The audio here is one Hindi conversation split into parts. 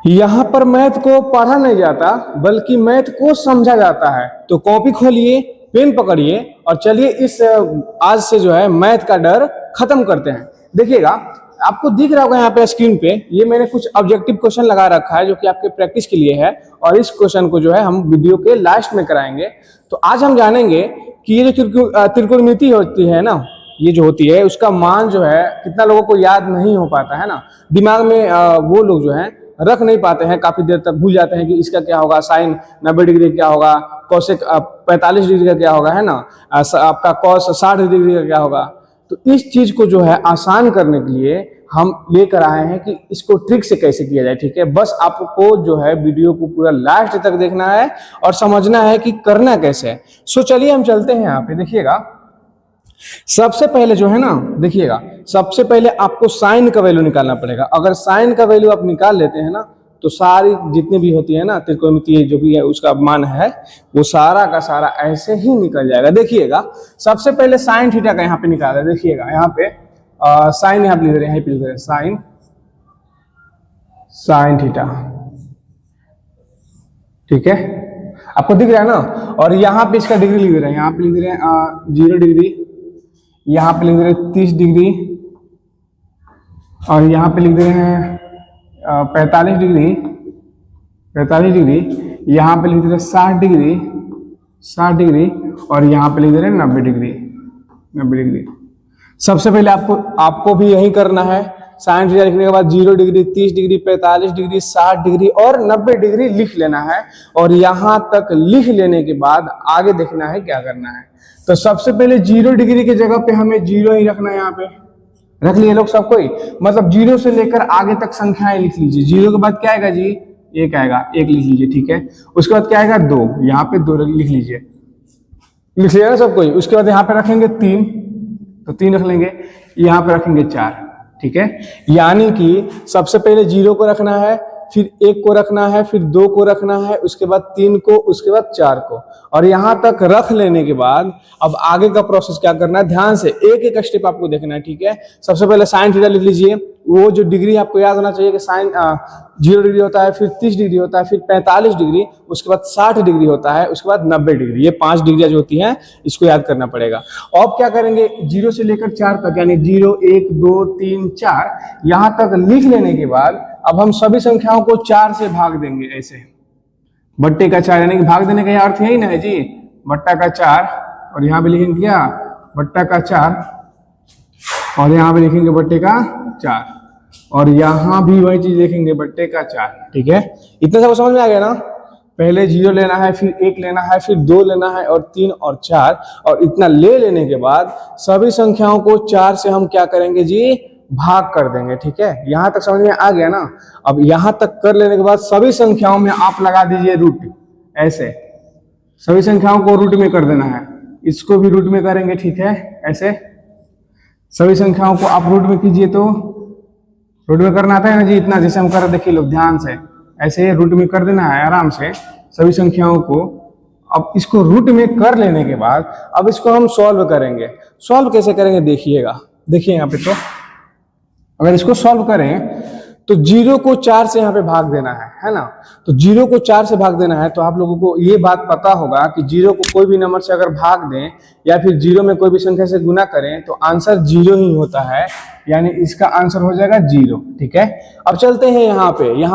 यहाँ पर मैथ को पढ़ा नहीं जाता बल्कि मैथ को समझा जाता है। तो कॉपी खोलिए, पेन पकड़िए और चलिए इस आज से जो है मैथ का डर खत्म करते हैं। देखिएगा, आपको दिख रहा होगा यहाँ पे स्क्रीन पे, ये मैंने कुछ ऑब्जेक्टिव क्वेश्चन लगा रखा है जो कि आपके प्रैक्टिस के लिए है और इस क्वेश्चन को जो है हम वीडियो के लास्ट में कराएंगे। तो आज हम जानेंगे कि ये जो त्रिकोणमिति होती है ना, ये जो होती है उसका मान जो है कितना लोगों को याद नहीं हो पाता है ना, दिमाग में वो लोग जो है रख नहीं पाते हैं, काफी देर तक भूल जाते हैं कि इसका क्या होगा, साइन 90 डिग्री क्या होगा, कोसेक 45 डिग्री का क्या होगा, है ना, आपका कॉस 60 डिग्री का क्या होगा। तो इस चीज को जो है आसान करने के लिए हम लेकर आए हैं कि इसको ट्रिक से कैसे किया जाए। ठीक है, बस आपको जो है वीडियो को पूरा लास्ट तक देखना है और समझना है कि करना कैसे है। सो चलिए हम चलते हैं। यहाँ पे देखिएगा, सबसे पहले जो है ना, देखिएगा सबसे पहले आपको साइन का वैल्यू निकालना पड़ेगा। अगर साइन का वैल्यू आप निकाल लेते हैं ना तो सारी जितनी भी होती है ना त्रिकोणमिति जो भी है उसका मान है वो सारा का सारा ऐसे ही निकल जाएगा। देखिएगा, सबसे पहले साइन थीटा का यहाँ पे निकाला है। देखिएगा यहाँ पे साइन यहाँ पे लिख रहे हैं, लिख रहे हैं साइन थीटा। ठीक है, आपको दिख रहा है ना। और यहाँ पे इसका डिग्री लिख रहे हैं, यहाँ पे लिख रहे हैं 0 डिग्री, यहाँ पे लिख रहे हैं 30 डिग्री और यहाँ पे लिख रहे हैं 45 डिग्री, यहाँ पे लिख रहे हैं 60 डिग्री और यहाँ पे लिख रहे हैं 90 डिग्री। सबसे पहले आपको भी यही करना है। साइन थीटा लिखने के बाद 0 डिग्री, 30 डिग्री, 45 डिग्री, 60 डिग्री और 90 डिग्री लिख लेना है। और यहां तक लिख लेने के बाद आगे देखना है क्या करना है। तो सबसे पहले 0 डिग्री की जगह पे हमें 0 ही रखना है। यहाँ पे रख लिए लोग सब कोई, मतलब 0 से लेकर आगे तक संख्याएं लिख लीजिए। 0 के बाद क्या आएगा जी, 1 आएगा, 1 लिख लीजिए। ठीक है, उसके बाद क्या आएगा 2, यहाँ पे 2 लिख लीजिए, लिख लिया ना सब कोई। उसके बाद यहाँ पे रखेंगे 3, तो 3 रख लेंगे, यहाँ पे रखेंगे 4। ठीक है, यानी कि सबसे पहले 0 को रखना है, फिर 1 को रखना है, फिर 2 को रखना है, उसके बाद 3 को, उसके बाद 4 को। और यहां तक रख लेने के बाद अब आगे का प्रोसेस क्या करना है, ध्यान से एक एक स्टेप आपको देखना है। ठीक है, सबसे पहले साइन थीटा लिख लीजिए। वो जो डिग्री आपको याद होना चाहिए कि साइन 0 डिग्री होता है, फिर 30 डिग्री होता है, फिर 45 डिग्री, उसके बाद 60 डिग्री होता है, उसके बाद 90 डिग्री। ये 5 डिग्रियां जो होती हैं इसको याद करना पड़ेगा। अब क्या करेंगे, 0 से लेकर 4 तक, यानी 0, 1, 2, 3, 4 यहां तक लिख लेने के बाद अब हम सभी संख्याओं को 4 से भाग देंगे। ऐसे बट्टे का 4, यानी कि भाग देने का अर्थ यही ना है जी, बट्टा का 4 और यहाँ पे लिखेंगे क्या, बट्टा का 4 और यहाँ पे लिखेंगे बट्टे का 4 और यहाँ भी वही चीज लिखेंगे बट्टे का 4। ठीक है, इतना सब समझ में आ गया ना। पहले 0 लेना है, फिर 1 लेना है, फिर 2 लेना है और 3 और 4, और इतना ले लेने के बाद सभी संख्याओं को 4 से हम क्या करेंगे जी, भाग कर देंगे। ठीक है, यहां तक समझ में आ गया ना। अब यहां तक कर लेने के बाद सभी संख्याओं में आप लगा दीजिए रूट। ऐसे सभी संख्याओं को रूट में कर देना है, इसको भी रूट में करेंगे। ठीक है, ऐसे सभी संख्याओं को आप रूट में कीजिए। तो रूट में करना आता है ना जी, इतना जैसे हम कर रहे, देखिए लोग ध्यान से, ऐसे रूट में कर देना है आराम से सभी संख्याओं को। अब इसको रूट में कर लेने के बाद अब इसको हम सॉल्व करेंगे। सॉल्व कैसे करेंगे देखिएगा, देखिए यहाँ पे। तो अगर इसको सॉल्व करें तो 0 को 4 से यहाँ पे भाग देना है ना। तो 0 को 4 से भाग देना है तो आप लोगों को ये बात पता होगा कि 0 को कोई भी नंबर से अगर भाग दें या फिर 0 में कोई भी संख्या से गुना करें तो आंसर 0 ही होता है, यानी इसका आंसर हो जाएगा 0। ठीक है, अब चलते हैं यहाँ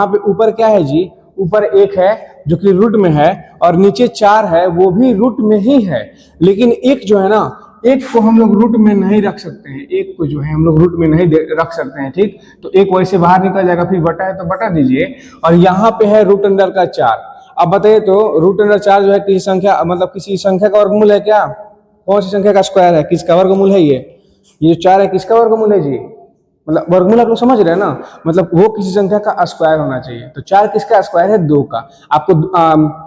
पे ऊपर क्या है जी, ऊपर 1 है जो कि रूट में है और नीचे 4 है वो भी रूट में ही है। लेकिन 1 जो है ना, 1 को हम लोग रूट में नहीं रख सकते हैं, 1 को जो है हम लोग रूट में नहीं रख सकते हैं। ठीक, तो 1 वैसे बाहर निकल जाएगा, फिर बटा है तो बटा दीजिए। और यहाँ पे है रूट अंडर का 4। अब बताइए तो रूट अंडर 4 जो है किसी संख्या, मतलब किसी संख्या का वर्गमूल है क्या, कौन सी संख्या का स्क्वायर है, किसका वर्गमूल है ये जो 4 है, किसका वर्गमूल है जी, मतलब वर्गमूल आप लोग समझ रहे हैं ना, मतलब वो किसी संख्या का स्क्वायर होना चाहिए। तो 4 किसका स्क्वायर है, 2 का। आपको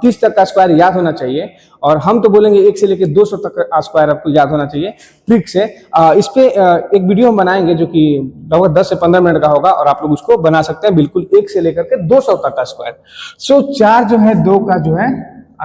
30 तक का स्क्वायर याद होना चाहिए और हम तो बोलेंगे 1 से लेकर 200 तक का स्क्वायर आपको याद होना चाहिए ट्रिक से। इस पे एक वीडियो हम बनाएंगे जो कि लगभग 10 से 15 मिनट का होगा और आप लोग उसको बना सकते हैं बिल्कुल 1 से लेकर के 200 तक का स्क्वायर। सो 4 जो है 2 का जो है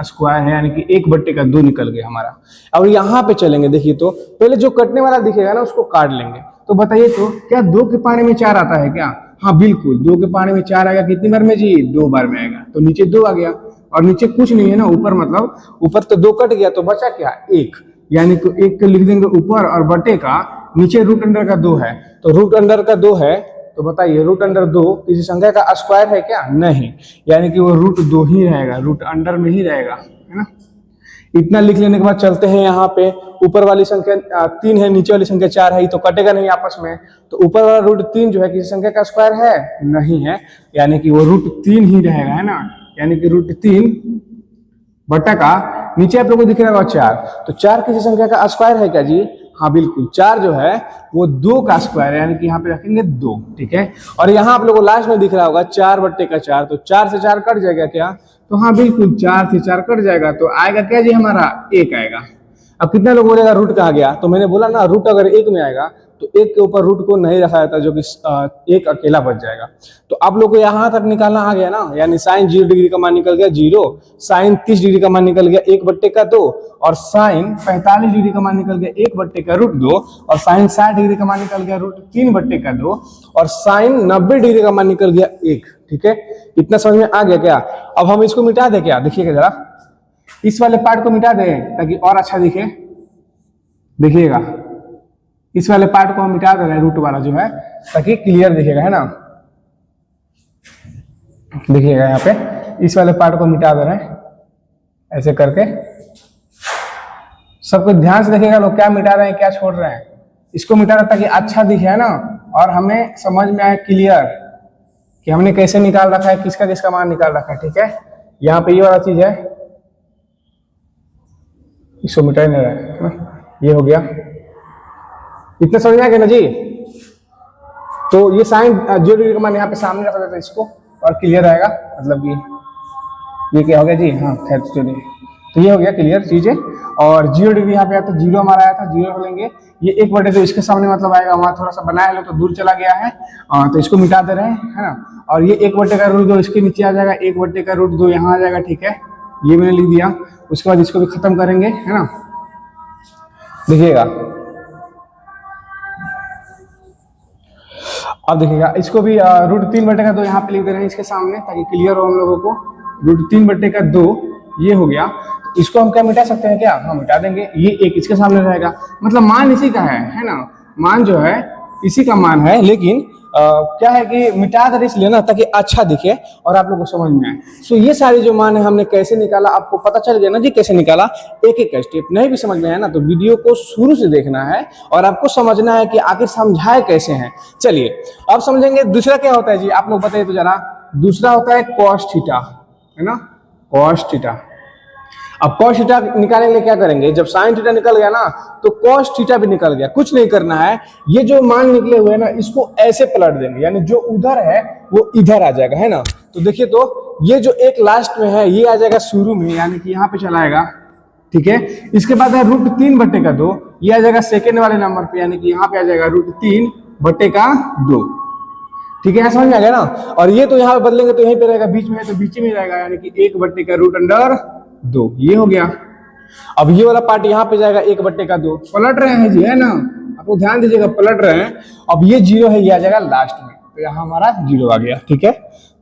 स्क्वायर है, यानी कि 1/2 निकल गया हमारा। अब यहाँ पे चलेंगे, देखिए तो पहले जो कटने वाला दिखेगा ना उसको काट लेंगे। तो बताइए तो क्या 2 के पाने में 4 आता है क्या, हाँ बिल्कुल, 2 के पाने में 4 आएगा, कितनी बार में जी? 2 बार में आएगा, तो नीचे 2 आ गया और नीचे कुछ नहीं है ना, ऊपर मतलब ऊपर तो 2 कट गया तो बचा क्या? 1, यानी कि 1 लिख देंगे ऊपर और बटे का नीचे रूट अंडर का 2 है, तो रूट अंडर का 2 है, तो बताइए रूट अंडर 2 किसी संख्या का स्क्वायर है क्या? नहीं, यानी कि वो रूट 2 ही रहेगा, रूट अंडर में ही रहेगा, है ना। इतना लिख लेने के बाद चलते हैं यहाँ पे, ऊपर वाली संख्या 3 है, नीचे वाली संख्या 4 है, तो कटेगा नहीं आपस में, तो ऊपर वाला रूट 3 जो है किसी संख्या का स्क्वायर है? नहीं है, यानी कि वो रूट 3 ही रहेगा, है ना, यानी कि रूट 3 बटा का नीचे आप लोगों को दिख रहा होगा 4, तो 4 किसी संख्या का स्क्वायर है क्या जी? हाँ बिल्कुल, 4 जो है वो 2 का स्क्वायर है, यानी कि यहाँ पे रखेंगे 2, ठीक है। और यहाँ आप लोगों को लास्ट में दिख रहा होगा 4 बट्टे का 4, तो 4 से 4 कट जाएगा क्या? तो हाँ बिल्कुल, 4 से 4 कट जाएगा, तो आएगा क्या जी? हमारा 1 आएगा। अब कितना लोग बोलेगा रूट कहाँ गया? तो मैंने बोला ना, रूट अगर 1 में आएगा तो 1 के ऊपर रूट को नहीं रखा जाता, जो कि 1 अकेला बच जाएगा। तो आप लोग को यहाँ तक निकालना आ गया ना, यानी साइन 0 डिग्री का मान निकल गया 0, साइन 30 डिग्री का मान निकल गया 1 बट्टे का 2, और साइन 45 डिग्री का मान निकल गया 1 बट्टे का रूट 2, और साइन 60 डिग्री का मान निकल गया रूट 3 बट्टे का 2, और साइन 90 डिग्री का मान निकल गया 1, ठीक है। इतना समझ में आ गया क्या? अब हम इसको मिटा दे क्या? देखिएगा जरा, इस वाले पार्ट को मिटा दें ताकि और अच्छा दिखे, देखिएगा इस वाले पार्ट को हम मिटा दे रहे हैं, रूट वाला जो है, ताकि क्लियर दिखेगा, है ना। देखिएगा यहाँ पे इस वाले पार्ट को मिटा दे रहे हैं ऐसे करके, सब कुछ ध्यान से देखिएगा लोग, क्या मिटा रहे हैं क्या छोड़ रहे हैं। इसको मिटा रहे ताकि अच्छा दिखे, है ना, और हमें समझ में आए क्लियर कि हमने कैसे निकाल रखा है, किसका किसका मान निकाल रखा है, ठीक है। यहाँ पे ये वाला चीज है, इसको मिटा ही नहीं रहा है, ये हो गया, इतना समझ में आ गया ना जी। तो ये साइन 0 डिग्री का मान यहाँ पे सामने रखा जाता है इसको, और क्लियर आएगा, मतलब कि ये क्या हो गया जी? हाँ खैर चलिए, तो ये हो गया क्लियर चीजें। और 0 डिग्री यहाँ पे आया था, 0 हमारा आया था, 0 रख लेंगे, ये 1 बटे तो इसके सामने मतलब आएगा, वहां थोड़ा सा बनाया लो तो दूर चला गया है, तो इसको मिटा दे रहे हैं, है ना। और ये 1 बटे का रूट 2 इसके नीचे आ जाएगा, 1 बटे का रूट 2 यहाँ आ जाएगा, ठीक है, ये मैंने लिख दिया। उसके बाद इसको भी खत्म करेंगे, है ना, देखिएगा। अब देखिएगा इसको भी रूट 3 बटे का 2 यहाँ पे लिख दे रहे हैं इसके सामने, ताकि क्लियर हो हम लोगों को। रूट 3 बटे का 2 ये हो गया, इसको हम क्या मिटा सकते हैं क्या? हाँ मिटा देंगे, ये 1 इसके सामने रहेगा, मतलब मान इसी का है ना, मान जो है इसी का मान है, लेकिन क्या है कि मिटा दे इसलिए ना ताकि अच्छा दिखे और आप लोगों को समझ में आए। सो ये सारे जो मान है हमने कैसे निकाला, आपको पता चल गया ना जी कैसे निकाला। एक एक स्टेप नहीं भी समझ में आया ना तो वीडियो को शुरू से देखना है और आपको समझना है कि आखिर समझाए कैसे हैं। चलिए अब समझेंगे दूसरा क्या होता है जी, आप लोग बताइए तो जरा। दूसरा होता है कॉस थीटा, है ना, कॉस थीटा। अब कॉस थीटा निकालने के लिए क्या करेंगे, जब साइन थीटा निकल गया ना तो कॉस थीटा भी निकल गया। कुछ नहीं करना है, ये जो मान निकले हुए हैं ना इसको ऐसे पलट देंगे, यानी जो उधर है वो इधर आ जाएगा, है ना। तो देखिए तो ये जो एक लास्ट में है ये आ जाएगा शुरू में, यानी कि यहाँ पे चला आएगा, ठीक है। इसके बाद है रूट 3 बटे का 2, ये आ जाएगा सेकेंड वाले नंबर पे, यानी कि यहाँ पे आ जाएगा रूट 3 बटे का 2, ठीक है, समझ में आ गया ना। और ये तो यहाँ पे बदलेंगे तो यहीं पे रहेगा, बीच में है तो बीच में रहेगा, यानी कि 1 बटे का रूट अंडर 2, ये हो गया। अब ये वाला पार्ट यहाँ पे जाएगा 1 बटे का 2, पलट रहे हैं जी, है ना, आपको ध्यान दीजिएगा, पलट रहे हैं। अब ये 0 है, ये आ जाएगा लास्ट में, तो यहाँ हमारा 0 आ गया, ठीक है।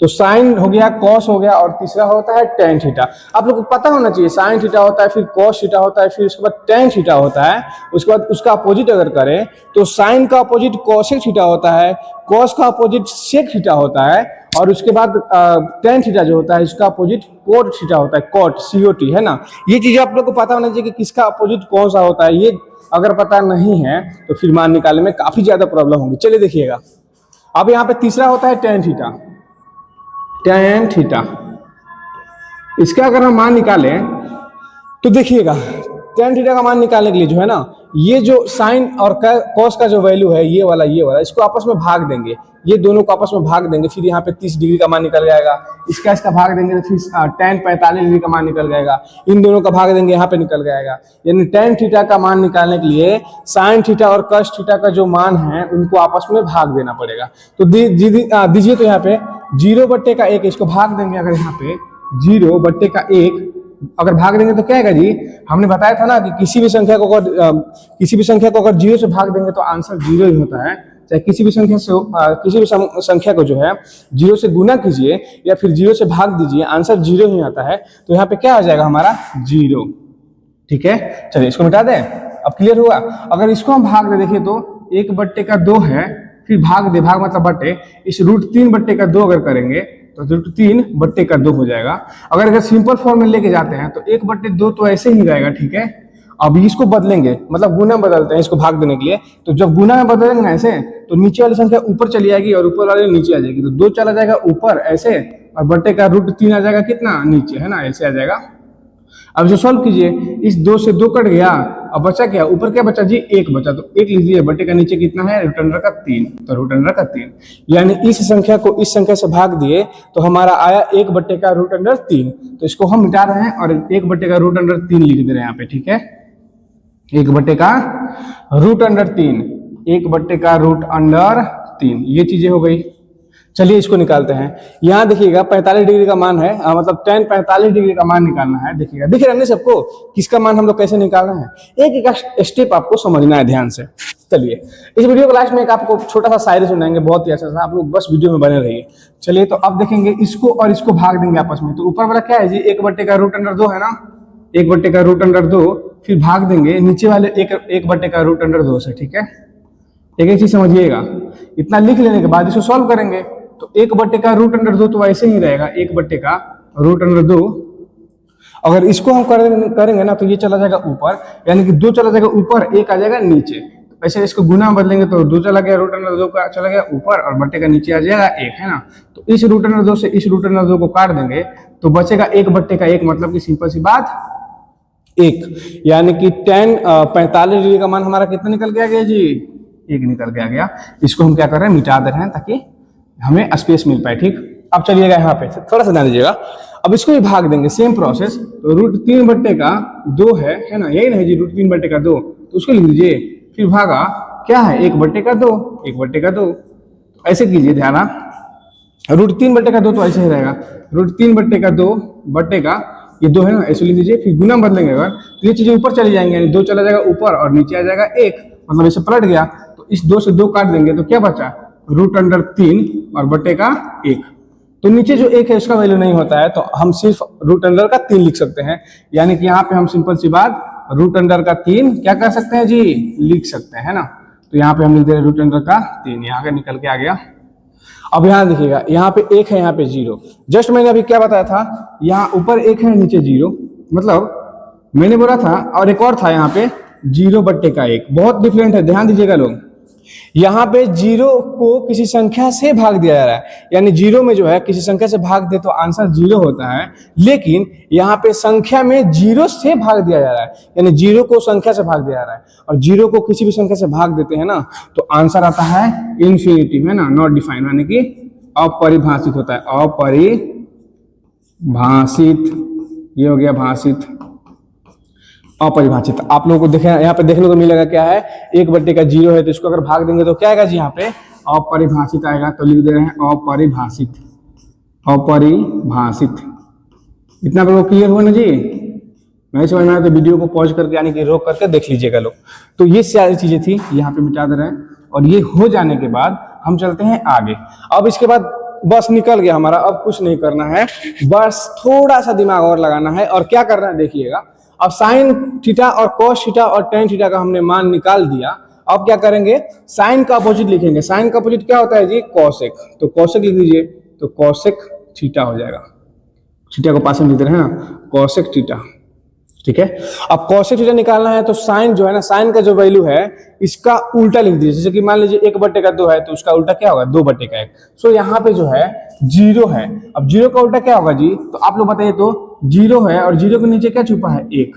तो साइन हो गया, कॉस हो गया, और तीसरा होता है टेन थीटा। आप लोग को पता होना चाहिए, साइन थीटा होता है, फिर कॉस थीटा होता है, फिर उसके बाद टेन थीटा होता है। उसके बाद उसका अपोजिट अगर करें तो साइन का अपोजिट कॉसेक थीटा होता है, कॉस का अपोजिट सेक थीटा होता है, और उसके बाद टेन थीटा जो होता है इसका अपोजिट कोट थीटा होता है, कोट COT, है ना। ये चीजें आप लोग को पता होना चाहिए कि किसका अपोजिट कौन सा होता है। ये अगर पता नहीं है तो फिर मान निकालने में काफी ज्यादा प्रॉब्लम होगी। चलिए देखिएगा, अब यहाँ पे तीसरा होता है टेन थीटा। टेन थीटा, इसका अगर हम मान निकालें तो देखिएगा, टेन थीटा का मान निकालने के लिए जो है ना, ये जो साइन और कॉस का जो वैल्यू है ये वाला इसको आपस में भाग देंगे, ये दोनों को आपस में भाग देंगे, फिर यहाँ पे 30 डिग्री का मान निकल जाएगा। इसका भाग देंगे तो फिर टेन 45 डिग्री का मान निकल जाएगा, इन दोनों का भाग देंगे यहाँ पे निकल जाएगा। यानी टेन थीटा का मान निकालने के लिए साइन थीटा और कॉस थीटा का जो मान है उनको आपस में भाग देना पड़ेगा। तो दीजिए तो यहाँ पे 0 बट्टे का 1, इसको भाग देंगे, अगर यहाँ पे 0 बट्टे का 1 अगर भाग देंगे तो क्या आएगा जी, हमने बताया था ना कि किसी भी संख्या को अगर 0 से भाग देंगे तो आंसर 0 ही होता है। चाहे किसी भी संख्या से किसी भी संख्या को जो है 0 से गुना कीजिए या फिर 0 से भाग दीजिए, आंसर 0 ही आता है। तो यहाँ पे क्या आ जाएगा हमारा 0। ठीक है, चलिए इसको मिटा दें। अब क्लियर हुआ। अगर इसको हम भाग दे देखिए तो 1/2 है, फिर भाग दे, भाग मतलब बट्टे, इस √3/2 अगर करेंगे तो √3/2 हो जाएगा। अगर सिंपल फॉर्म में लेके जाते हैं तो 1/2 तो ऐसे ही रहेगा। ठीक है, अब इसको बदलेंगे, मतलब गुना बदलते हैं इसको भाग देने के लिए। तो जब गुना में बदलेंगे ना ऐसे, तो नीचे वाली संख्या ऊपर चली जाएगी और ऊपर वाली नीचे आ जाएगी। तो 2 चला जाएगा ऊपर ऐसे, और बट्टे का √3 आ जाएगा कितना नीचे, है ना, ऐसे आ जाएगा। अब जो सॉल्व कीजिए, इस 2 से 2 कट गया, अब बचा क्या, ऊपर क्या बचा जी 1 बचा, तो 1 लीजिए, बट्टे का नीचे कितना है √3, तो √3, यानी इस संख्या को इस संख्या से भाग दिए तो हमारा आया 1/√3। तो इसको हम मिटा रहे हैं और 1/√3 लिख दे रहे हैं यहाँ पे। ठीक है, 1/√3, 1/√3, ये चीजें हो गई। चलिए इसको निकालते हैं। यहाँ देखिएगा 45 डिग्री का मान है, मतलब tan 45 डिग्री का मान निकालना है। देखिएगा, दिख रहा है ना सबको किसका मान हम लोग कैसे निकालना है, एक एक स्टेप आपको समझना है ध्यान से। चलिए इस वीडियो के लास्ट में एक आपको छोटा सा शायरी सुनाएंगे, बहुत ही अच्छा सा, आप लोग बस वीडियो में बने रहिए। चलिए तो अब देखेंगे, इसको और इसको भाग देंगे आपस में। तो ऊपर वाला क्या है जी 1/√2 है ना, 1/√2, फिर भाग देंगे नीचे वाले 1/√2 से। ठीक है, एक एक चीज समझिएगा। इतना लिख लेने के बाद इसको सॉल्व करेंगे तो 1/√2 तो ऐसे ही रहेगा, 1/√2। अगर इसको हम करेंगे ना तो ये चला जाएगा ऊपर, यानी कि 2 चला जाएगा ऊपर, 1 आ जाएगा नीचे। ऐसे इसको गुना में बदलेंगे तो 2 चला गया, √2 का चला गया ऊपर और बट्टे का नीचे आ जाएगा 1, है ना। तो इस √2 से इस √2 को काट देंगे तो बचेगा 1/1, मतलब कि सिंपल सी बात 1, यानी कि tan 45 डिग्री का मान हमारा कितना निकल के आ गया जी, 1 निकल के आ गया। इसको हम क्या कर रहे हैं, मिटा दे रहे हैं ताकि हमें स्पेस मिल पाए। ठीक, अब चलिएगा यहाँ पे थोड़ा सा ध्यान दीजिएगा। अब इसको भी भाग देंगे, सेम प्रोसेस। तो √3/2 है ना, यही ना जी √3/2, तो उसको लिख दीजिए, फिर भागा क्या है 1/2, 1/2। ऐसे कीजिए ध्यान, √3/2 तो ऐसे ही रहेगा, √3/2 बट्टे का ये 2 है ना, ऐसे लिख दीजिए। फिर गुना बदलेंगे अगर तो ये चीजें ऊपर चली जाएंगे, यानी 2 चला जाएगा ऊपर और नीचे आ जाएगा 1, मतलब ऐसे पलट गया। तो इस 2 से 2 काट देंगे तो क्या बचा √3 और बट्टे का 1। तो नीचे जो 1 है उसका वैल्यू नहीं होता है, तो हम सिर्फ √3 लिख सकते हैं। यानी कि यहाँ पे हम सिंपल सी बात √3 क्या कर सकते हैं जी, लिख सकते हैं ना। तो यहाँ पे हम लिख दे रहे √3, यहाँ का निकल के आ गया। अब यहाँ देखिएगा, यहाँ पे 1 है, यहाँ पे 0। जस्ट मैंने अभी क्या बताया था, यहाँ ऊपर 1 है नीचे 0, मतलब मैंने बोला था, और एक और था यहाँ पे 0/1, बहुत डिफरेंट है, ध्यान दीजिएगा लोग। यहाँ पे 0 को किसी संख्या से भाग दिया जा रहा है, यानी 0 में जो है किसी संख्या से भाग दे तो आंसर 0 होता है, लेकिन यहाँ पे संख्या में 0 से भाग दिया जा रहा है, यानी 0 को संख्या से भाग दिया जा रहा है, और 0 को किसी भी संख्या से भाग देते हैं ना तो आंसर आता है इन्फिनिटिव, है ना, नॉट डिफाइंड, यानी कि अपरिभाषित होता है, अपरिभाषित। ये हो गया भाषित, अपरिभाषित। आप लोगों को देखें यहाँ पे देखने को मिलेगा क्या है, 1/0 है, तो इसको अगर भाग देंगे तो क्या आएगा जी, यहाँ पे अपरिभाषित आएगा। तो लिख दे रहे हैं अपरिभाषित, अपरिभाषित। इतना लोगों को क्लियर हुआ ना जी, नहीं समझ में आया तो वीडियो को पॉज करके, यानी कि रोक करके देख लीजिएगा लोग। तो ये सारी चीजें थी, यहाँ पे मिटा दे रहे हैं। और ये हो जाने के बाद हम चलते हैं आगे। अब इसके बाद बस निकल गया हमारा, अब कुछ नहीं करना है, बस थोड़ा सा दिमाग और लगाना है। और क्या करना है देखिएगा, अब साइन थीटा और कॉस थीटा और टेन थीटा का हमने मान निकाल दिया। अब क्या करेंगे, साइन का अपोजिट लिखेंगे। साइन का अपोजिट क्या होता है जी, कॉसेक। तो कॉसेक लिख दीजिए, तो कॉसेक थीटा हो जाएगा। थीटा को पास में लिख रहे हैं ना, कॉसेक थीटा। ठीक है, अब कॉसेक थीटा निकालना है तो साइन जो है ना, साइन का जो वैल्यू है इसका उल्टा लिख दीजिए। जैसे कि मान लीजिए 1/2 है तो उसका उल्टा क्या होगा, 2/1। सो यहाँ पे जो है 0 है। अब 0 का उल्टा क्या होगा जी, तो आप लोग बताइए। तो 0 है और 0 के नीचे क्या छुपा है, 1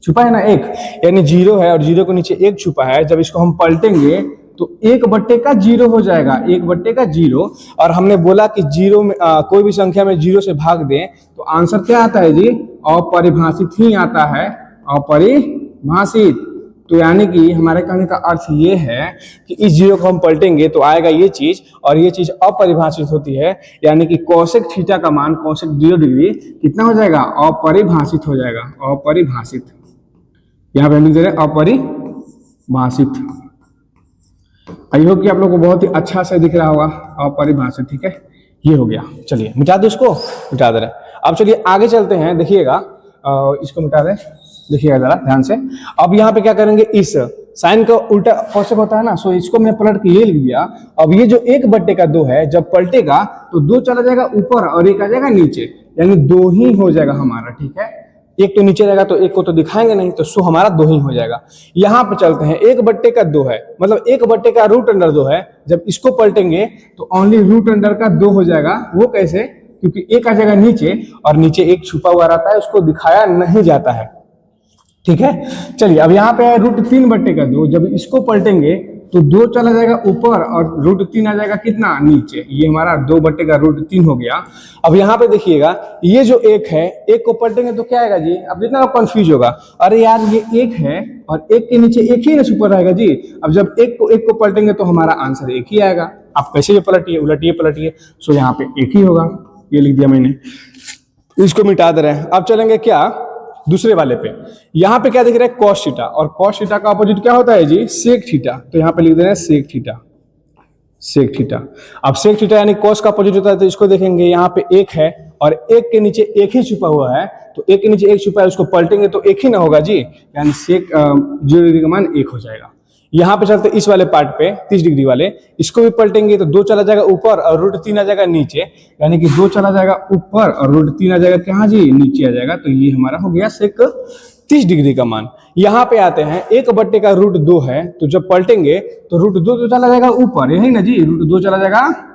छुपा है ना, 1, यानी 0 है और 0 के नीचे 1 छुपा है। जब इसको हम पलटेंगे तो 1/0 हो जाएगा, 1/0। और हमने बोला कि 0 में कोई भी संख्या में 0 से भाग दें तो आंसर क्या आता है जी, अपरिभाषित ही आता है, अपरिभाषित। तो यानी कि हमारे कहने का अर्थ ये है कि इस 0 को हम पलटेंगे तो आएगा ये चीज, और ये चीज अपरिभाषित होती है, यानी कि कॉसेक थीटा का मान कॉसेक 0 डिग्री कितना हो जाएगा, अपरिभाषित हो जाएगा, अपरिभाषित। यहाँ पे हम लिख दे रहे हैं अपरिभाषित। आई होप कि आप लोग को बहुत ही अच्छा से दिख रहा होगा अपरिभाषित। ठीक है, ये हो गया। चलिए मिटा दो इसको, मिटा दे रहे हैं। अब चलिए आगे चलते हैं, देखिएगा इसको मिटा दें, देखिएगा जरा ध्यान से। अब यहाँ पे क्या करेंगे, इस साइन का उल्टा कौशक होता है ना, सो इसको मैं पलट के ये लिख दिया। अब ये जो 1/2 है जब पलटेगा तो 2 चला जाएगा ऊपर और 1 आ जाएगा नीचे, यानी 2 ही हो जाएगा हमारा। ठीक है, एक तो नीचे रहेगा तो एक को तो दिखाएंगे नहीं, तो सो हमारा 2 ही हो जाएगा। यहाँ पे चलते हैं, 1/2 है, मतलब 1/√2 है। जब इसको पलटेंगे तो ओनली √2 हो जाएगा। वो कैसे, क्योंकि 1 आ जाएगा नीचे और नीचे 1 छुपा हुआ रहता है, उसको दिखाया नहीं जाता है। ठीक है, चलिए अब यहाँ पे है √3/2। जब इसको पलटेंगे तो 2 चला जाएगा ऊपर और √3 आ जाएगा कितना, नीचे। ये हमारा 2/√3 हो गया। अब यहाँ पे देखिएगा, ये जो 1 है, 1 को पलटेंगे तो क्या आएगा जी। अब जितना कंफ्यूज होगा, अरे यार ये 1 है और 1 के नीचे 1 ही ना छुपा रहेगा जी। अब जब 1 को पलटेंगे तो हमारा आंसर 1 ही आएगा। आप कैसे भी पलटिए, उलटिए पलटिए, सो यहाँ पे 1 ही होगा। ये लिख दिया मैंने, इसको मिटा दे रहे हैं। अब चलेंगे क्या, दूसरे वाले पे। यहाँ पे क्या दिख रहा है, cos थीटा, और cos थीटा का अपोजिट क्या होता है जी, sec थीटा। तो यहाँ पे लिख दे रहे हैं sec थीटा, sec थीटा। अब sec थीटा यानी cos का अपोजिट होता है, तो इसको देखेंगे, यहाँ पे 1 है और 1 के नीचे 1 ही छुपा हुआ है, तो 1 के नीचे 1 छुपा है, उसको पलटेंगे तो 1 ही ना होगा जी, यानी sec 0 डिग्री का मान 1 हो जाएगा। यहाँ पे चलते इस वाले पार्ट पे, 30 डिग्री वाले, इसको भी पलटेंगे तो 2 चला जाएगा ऊपर और √3 आ जाएगा नीचे, यानी कि 2 चला जाएगा ऊपर और √3 आ जाएगा कहाँ जी, नीचे आ जाएगा। तो ये हमारा हो गया sec 30 डिग्री का मान। यहाँ पे आते हैं, 1/√2 है, तो जब पलटेंगे तो √2 तो चला जाएगा ऊपर, यही ना जी, √2 चला जाएगा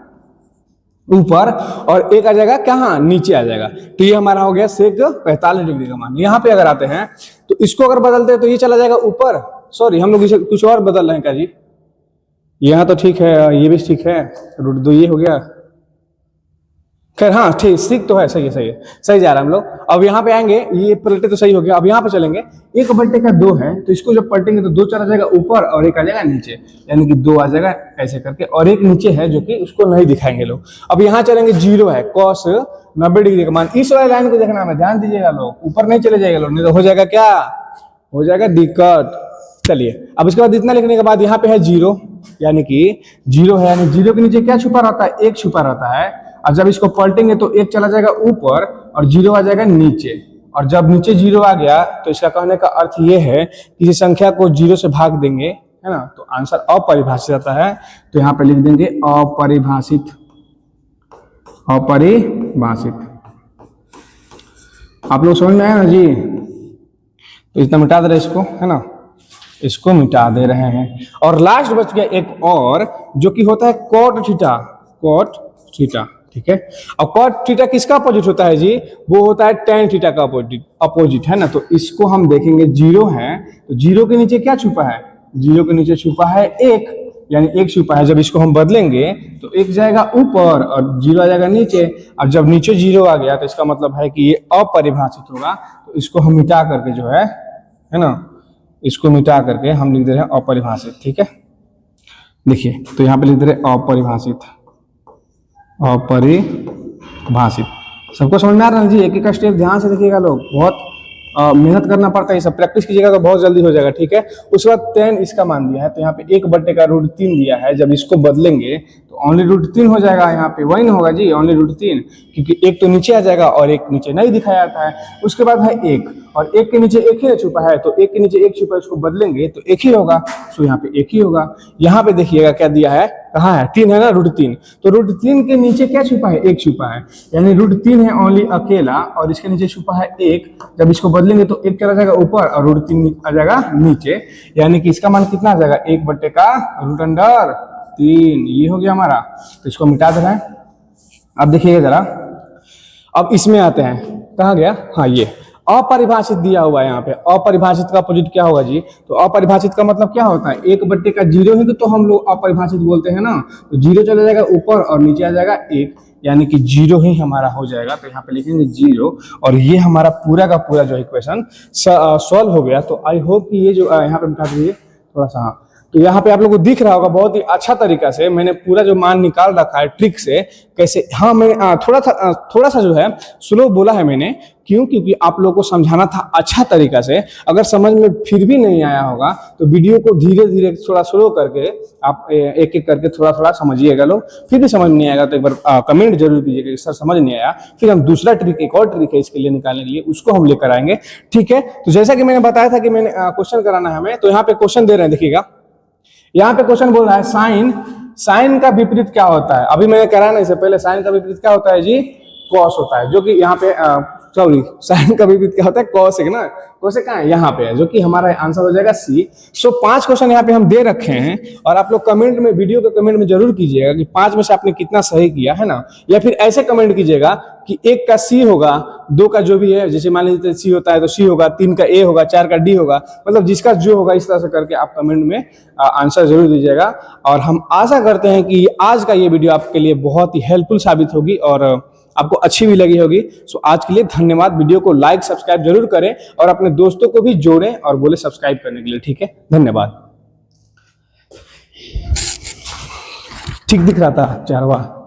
ऊपर और 1 आ जाएगा कहाँ, नीचे आ जाएगा। तो ये हमारा हो गया sec 45 डिग्री का मान। यहाँ पे अगर आते हैं तो इसको अगर बदलते हैं तो ये चला जाएगा ऊपर, सॉरी हम लोग इसे कुछ और बदल रहे हैं क्या जी, यहाँ तो ठीक है, ये भी ठीक है, √2 ये हो गया, खैर हाँ ठीक, ठीक तो है, सही है, सही जा रहा है हम लोग। अब यहाँ पे आएंगे, ये पलटे तो सही हो गया। अब यहाँ पे चलेंगे, 1/2 है, तो इसको जब पलटेंगे तो 2 चला जाएगा ऊपर और 1 आ जाएगा नीचे, यानी कि 2 आ जाएगा ऐसे करके, और 1 नीचे है जो कि उसको नहीं दिखाएंगे लोग। अब यहाँ चलेंगे, 0 है, cos 90 डिग्री का मान। इस वाले लाइन को देखना है, ध्यान दीजिएगा लोग, ऊपर नहीं चले जाएगा लोग, नहीं तो हो जाएगा क्या, हो जाएगा दिक्कत। चलिए अब इसके बाद इतना लिखने के बाद यहाँ पे है 0, यानी कि 0 है, यानी 0 के नीचे क्या छुपा रहता है, 1 छुपा रहता है। अब जब इसको पलटेंगे तो 1 चला जाएगा ऊपर और 0 आ जाएगा नीचे, और जब नीचे 0 आ गया तो इसका कहने का अर्थ ये है, किसी संख्या को 0 से भाग देंगे, है ना, तो आंसर अपरिभाषित आता है। तो यहाँ पे लिख देंगे अपरिभाषित, अपरिभाषित। आप लोग समझ में आया ना जी, तो इतना मिटा दे रहे इसको, है ना, इसको मिटा दे रहे हैं। और लास्ट बच गया एक और, जो कि होता है cot थीटा, cot थीटा। ठीक है, और cot थीटा किसका अपोजिट होता है जी, वो होता है tan थीटा का अपोजिट, है ना। तो इसको हम देखेंगे, 0 है, तो 0 के नीचे क्या छुपा है, 0 के नीचे छुपा है 1, यानी 1 छुपा है। जब इसको हम बदलेंगे तो 1 जाएगा ऊपर और 0 आ जाएगा नीचे। अब जब नीचे 0 आ गया तो इसका मतलब है कि ये अपरिभाषित होगा। तो इसको हम मिटा करके जो है ना, इसको मिटा करके हम लिख दे रहे हैं अपरिभाषित। ठीक है, देखिए, तो यहाँ पे लिख दे रहे हैं अपरिभाषित, अपरिभाषित। सबको समझ में आ रहा है जी, एक एक स्टेप ध्यान से देखिएगा लोग, बहुत मेहनत करना पड़ता है, ये सब प्रैक्टिस कीजिएगा तो बहुत जल्दी हो जाएगा। ठीक है, उसके बाद tan इसका मान दिया है, तो यहाँ पे 1/√3 दिया है, जब इसको बदलेंगे तो ओनली √3 हो जाएगा। यहाँ पे वही ना होगा जी, ओनली √3, क्योंकि 1 तो नीचे आ जाएगा और 1 नीचे नहीं दिखाया जाता है। उसके बाद है 1, और 1 के नीचे 1 ही छुपा है, तो 1 के नीचे 1 छुपा है, उसको बदलेंगे तो 1 ही होगा, सो यहाँ पे 1 ही होगा। यहाँ पे देखिएगा क्या दिया है, कहाँ है, 3 है ना, √3, तो √3 के नीचे क्या छुपा है, 1 छुपा है, यानी √3 है ओनली अकेला, और इसके नीचे छुपा है 1। जब इसको बदलेंगे तो 1 चला जाएगा ऊपर और √3 आ जाएगा नीचे, यानी कि इसका मान कितना आ जाएगा, 1/√3, ये हो गया हमारा। तो इसको मिटा देना है। अब देखिएगा जरा, अब इसमें आते हैं, कहाँ गया, हाँ ये अपरिभाषित दिया हुआ है। यहाँ पे अपरिभाषित का अपोजिट क्या होगा जी, तो अपरिभाषित का मतलब क्या होता है, 1/0 ही तो हम लोग अपरिभाषित बोलते हैं ना। तो 0 चला जाएगा ऊपर और नीचे आ जाएगा 1, यानी कि 0 ही हमारा हो जाएगा। तो यहाँ पे लिखेंगे 0, और ये हमारा पूरा का पूरा जो इक्वेशन सॉल्व हो गया। तो आई होप कि ये जो यहाँ पे मिटा दीजिए थोड़ा सा, हाँ, तो यहाँ पे आप लोगों को दिख रहा होगा बहुत ही अच्छा तरीका से मैंने पूरा जो मान निकाल रखा है ट्रिक से कैसे। हाँ मैंने थोड़ा सा जो है स्लो बोला है मैंने, क्यों? क्योंकि आप लोगों को समझाना था अच्छा तरीका से। अगर समझ में फिर भी नहीं आया होगा तो वीडियो को धीरे धीरे थोड़ा स्लो करके आप एक एक करके थोड़ा थोड़ा समझिएगा लोग। फिर भी समझ नहीं आएगा तो एक बार कमेंट जरूर कीजिएगा कि सर समझ नहीं आया। फिर हम दूसरा ट्रिक, एक और ट्रिक है इसके लिए निकालने के लिए, उसको हम लेकर आएंगे। ठीक है, तो जैसा कि मैंने बताया था कि मैंने क्वेश्चन कराना है हमें, तो यहाँ पे क्वेश्चन दे रहे हैं, देखिएगा यहाँ पे क्वेश्चन बोल रहा है साइन का विपरीत क्या होता है। अभी मैंने करा ना इससे पहले, साइन का विपरीत क्या होता है जी? कॉस होता है, जो कि यहाँ पे सॉरी साइन का विपरीत क्या होता है? कॉसेक ना। कॉसेक कहाँ है? यहाँ पे है, जो कि हमारा आंसर हो जाएगा सी। सो 5 क्वेश्चन यहाँ पे हम दे रखे हैं और आप लोग कमेंट में, वीडियो के कमेंट में जरूर कीजिएगा कि 5 में से आपने कितना सही किया है ना। या फिर ऐसे कमेंट कीजिएगा कि 1 का सी होगा, 2 का जो भी है, जैसे मान लीजिए सी होता है तो सी होगा, 3 का ए होगा, 4 का डी होगा, मतलब जिसका जो होगा इस तरह से करके आप कमेंट में आंसर जरूर दीजिएगा। और हम आशा करते हैं कि आज का ये वीडियो आपके लिए बहुत ही हेल्पफुल साबित होगी और आपको अच्छी भी लगी होगी। सो आज के लिए धन्यवाद। वीडियो को लाइक सब्सक्राइब जरूर करें और अपने दोस्तों को भी जोड़ें और बोले सब्सक्राइब करने के लिए। ठीक है, धन्यवाद। ठीक दिख रहा था चारवा।